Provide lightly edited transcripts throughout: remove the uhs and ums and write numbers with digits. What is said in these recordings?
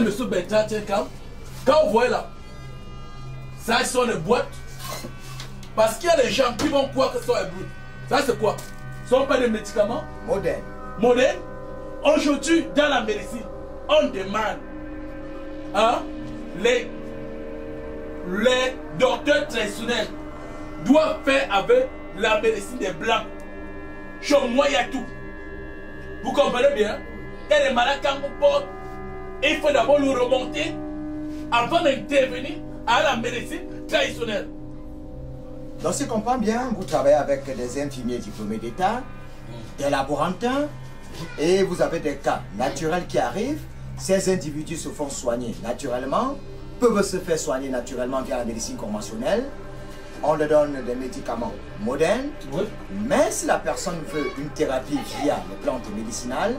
Monsieur Bertrand, quand vous voyez là, ça sont les boîtes. Parce qu'il y a des gens qui vont croire que ce sont les brutes. Ça c'est quoi? Ce ne sont pas des médicaments modernes. Modernes. Aujourd'hui, dans la médecine, on demande les docteurs traditionnels doivent faire avec la médecine des blancs. Chez moi, il y a tout. Vous comprenez bien? Et les malades, quand vous portez, il faut d'abord le remonter avant d'intervenir à la médecine traditionnelle. Donc, si je comprends bien, vous travaillez avec des infirmiers diplômés d'État, des laborantins, et vous avez des cas naturels qui arrivent. Ces individus se font soigner naturellement, peuvent se faire soigner naturellement via la médecine conventionnelle. On leur donne des médicaments modernes, oui. Mais si la personne veut une thérapie via les plantes médicinales,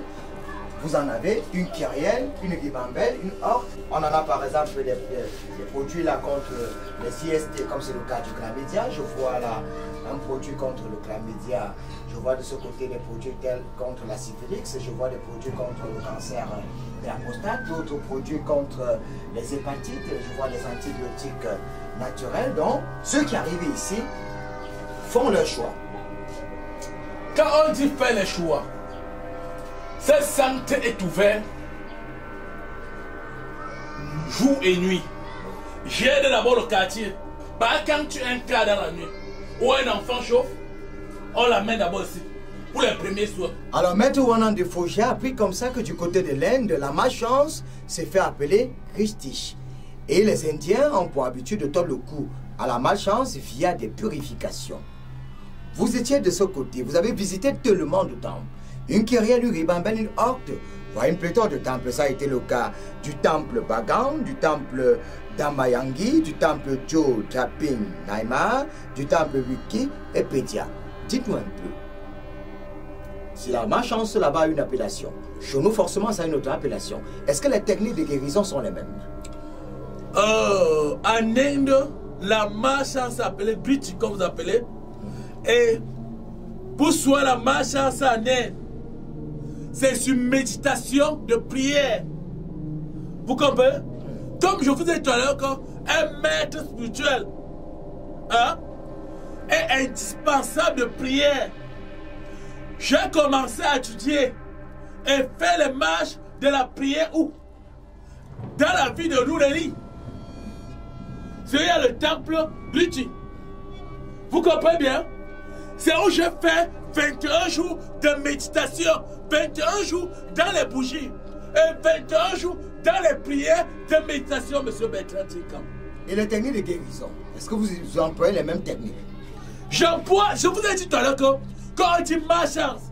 vous en avez une kyrielle, une ribambelle, une orte. On en a par exemple des produits là contre les IST, comme c'est le cas du chlamydia. Je vois là un produit contre le chlamydia. Je vois de ce côté des produits tels contre la syphilis. Je vois des produits contre le cancer de la prostate, d'autres produits contre les hépatites. Je vois des antibiotiques naturels. Donc, ceux qui arrivent ici font leur choix. Quand on dit faire les choix, cette santé est ouverte jour et nuit. J'aide d'abord le quartier. Bah, quand tu as un cas dans la nuit ou un enfant chauffe, on l'amène d'abord ici pour les premiers soins. Alors, Maître Wanan de Faux, j'ai appris comme ça que du côté de l'Inde, la malchance s'est fait appeler Christich. Et les Indiens ont pour habitude de tordre le cou à la malchance via des purifications. Vous étiez de ce côté, vous avez visité tellement de temples. Une kyrielle, une ribambelle, une orte, voire une pléthore de temples. Ça a été le cas du temple Bagan, du temple Damayangi, du temple Jo Traping Naima, du temple Wiki et Pédia. Dites-nous un peu. Si la malchance là-bas a une appellation, chez nous forcément ça a une autre appellation. Est-ce que les techniques de guérison sont les mêmes? En Inde, la malchance s'appelait Briti, comme vous appelez. Et pour soigner la malchance en Inde, c'est une méditation de prière. Vous comprenez? Comme je vous ai dit tout à l'heure, un maître spirituel est indispensable de prière. J'ai commencé à étudier et faire les marches de la prière où? Dans la ville de Noureli. C'est il y a le temple Briti. Vous comprenez bien? C'est où j'ai fait 21 jours de méditation, 21 jours dans les bougies et 21 jours dans les prières de méditation, M. Bertrand Tinkam. Et les techniques de guérison, est-ce que vous employez les mêmes techniques? J'emploie, je vous ai dit tout à l'heure que quand on dit malchance,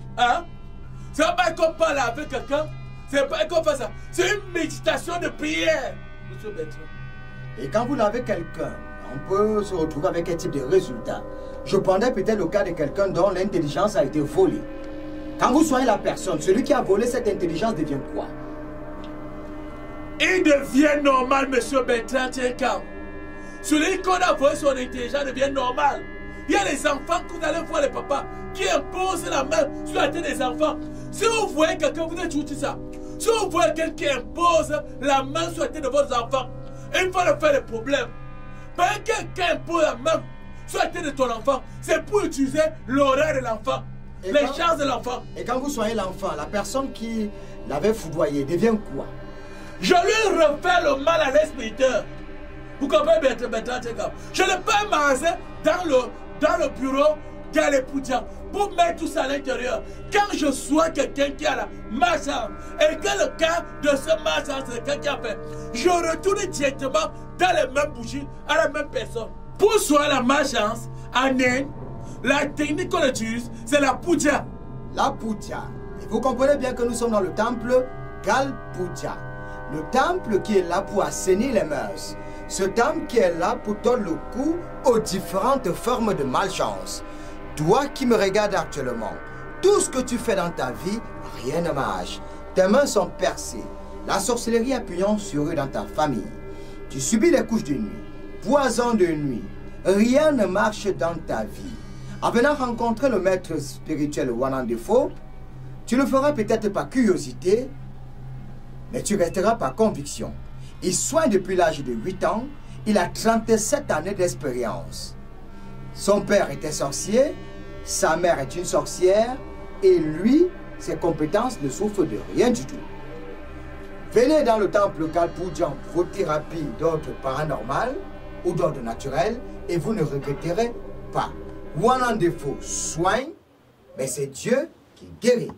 c'est pas qu'on parle avec quelqu'un, c'est pas qu'on fait ça, c'est une méditation de prière, M. Bertrand. Et quand vous l'avez quelqu'un, on peut se retrouver avec un type de résultat. Je prendrais peut-être le cas de quelqu'un dont l'intelligence a été volée. Quand vous soignez la personne, celui qui a volé cette intelligence devient quoi? Il devient normal, M. Bertrand Tinkam. Celui qu'on a volé son intelligence devient normal. Il y a des enfants que vous allez voir les papas qui imposent la main sur la tête des enfants. Si vous voyez quelqu'un, vous êtes tout ça. Si vous voyez quelqu'un qui impose la main sur la tête de vos enfants, il faut le faire des problèmes. Parce que quelqu'un impose la main sur la tête de ton enfant, c'est pour utiliser l'horaire de l'enfant, les chances de l'enfant. Et quand vous soignez l'enfant, la personne qui l'avait foudroyé devient quoi? Je lui refais le mal à l'expéditeur. Vous comprenez, Bertrand Tinkam? Je ne peux pas m'arranger dans le bureau d'Alepoudia pour mettre tout ça à l'intérieur. Quand je soigne quelqu'un qui a la malchance et que le cas de ce malchance, c'est quelqu'un qui a fait, je retourne directement dans les mêmes bougies à la même personne. Pour soigner la malchance, en Inde, la technique qu'on utilise, c'est la puja. La puja. Et vous comprenez bien que nous sommes dans le temple Gal Puja. Le temple qui est là pour assainir les mœurs. Ce temple qui est là pour tordre le cou aux différentes formes de malchance. Toi qui me regardes actuellement, tout ce que tu fais dans ta vie, rien ne marche. Tes mains sont percées. La sorcellerie a pignon sur eux dans ta famille. Tu subis les couches de nuit, poison de nuit. Rien ne marche dans ta vie. En venant rencontrer le maître spirituel Wanan de Faux, tu le feras peut-être par curiosité, mais tu resteras par conviction. Il soigne depuis l'âge de 8 ans. Il a 37 années d'expérience. Son père était sorcier, sa mère est une sorcière, et lui, ses compétences ne souffrent de rien du tout. Venez dans le temple local pour dire vos thérapies d'ordre paranormal ou d'ordre naturel, et vous ne regretterez pas. Ou en défaut, soigne, mais c'est Dieu qui guérit.